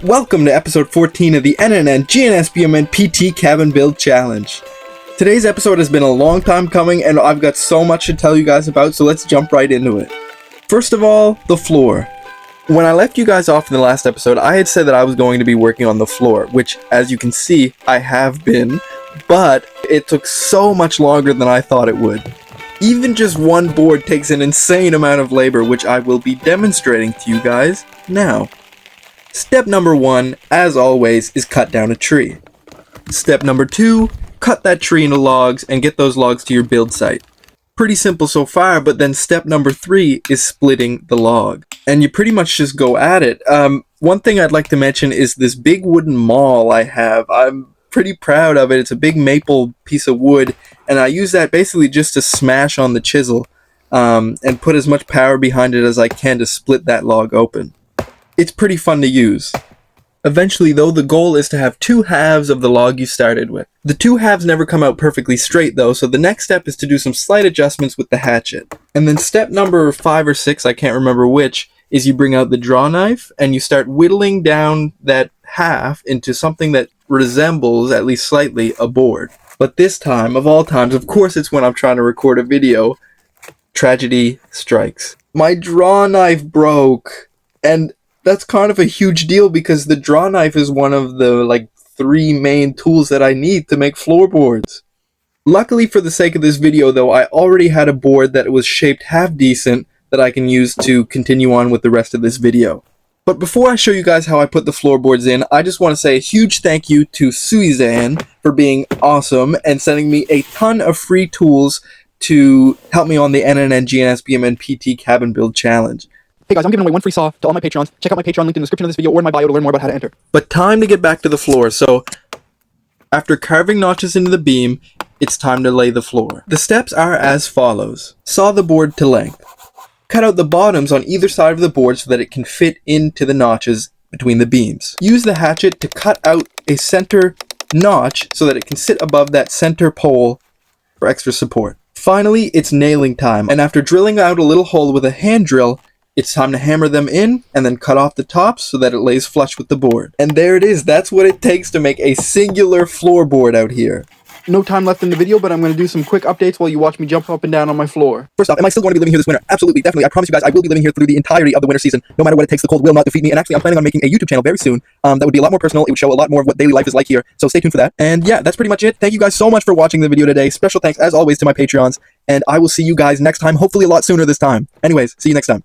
Welcome to episode 14 of the NNNGNSBMNPT Cabin Build Challenge. Today's episode has been a long time coming and I've got so much to tell you guys about, so let's jump right into it. First of all, the floor. When I left you guys off in the last episode, I had said that I was going to be working on the floor, which, as you can see, I have been, but it took so much longer than I thought it would. Even just one board takes an insane amount of labor, which I will be demonstrating to you guys now. Step number 1, as always, is cut down a tree. Step number 2, cut that tree into logs and get those logs to your build site. Pretty simple so far, but then step number 3 is splitting the log. And you pretty much just go at it. One thing I'd like to mention is this big wooden maul I have. I'm pretty proud of it. It's a big maple piece of wood, and I use that basically just to smash on the chisel and put as much power behind it as I can to split that log open. It's pretty fun to use. Eventually though, the goal is to have 2 halves of the log you started with. The 2 halves never come out perfectly straight though, so the next step is to do some slight adjustments with the hatchet. And then step number 5 or 6, I can't remember which, is you bring out the draw knife and you start whittling down that half into something that resembles, at least slightly, a board. But this time, of all times, of course it's when I'm trying to record a video, tragedy strikes. My draw knife broke, and that's kind of a huge deal because the draw knife is one of the 3 main tools that I need to make floorboards. Luckily for the sake of this video though, I already had a board that was shaped half decent that I can use to continue on with the rest of this video. But before I show you guys how I put the floorboards in, I just want to say a huge thank you to Suzanne for being awesome and sending me a ton of free tools to help me on the NNNGNSBMNPT Cabin Build Challenge. Hey guys, I'm giving away 1 free saw to all my patrons. Check out my Patreon link in the description of this video or in my bio to learn more about how to enter. But time to get back to the floor. So after carving notches into the beam, it's time to lay the floor. The steps are as follows. Saw the board to length. Cut out the bottoms on either side of the board so that it can fit into the notches between the beams. Use the hatchet to cut out a center notch so that it can sit above that center pole for extra support. Finally, it's nailing time, and after drilling out a little hole with a hand drill, it's time to hammer them in and then cut off the tops so that it lays flush with the board. And there it is. That's what it takes to make a singular floorboard out here. No time left in the video, but I'm going to do some quick updates while you watch me jump up and down on my floor. First off, am I still going to be living here this winter? Absolutely, definitely. I promise you guys I will be living here through the entirety of the winter season. No matter what it takes, the cold will not defeat me. And actually, I'm planning on making a YouTube channel very soon that would be a lot more personal. It would show a lot more of what daily life is like here. So stay tuned for that. And yeah, that's pretty much it. Thank you guys so much for watching the video today. Special thanks, as always, to my Patreons. And I will see you guys next time, hopefully a lot sooner this time. Anyways, see you next time.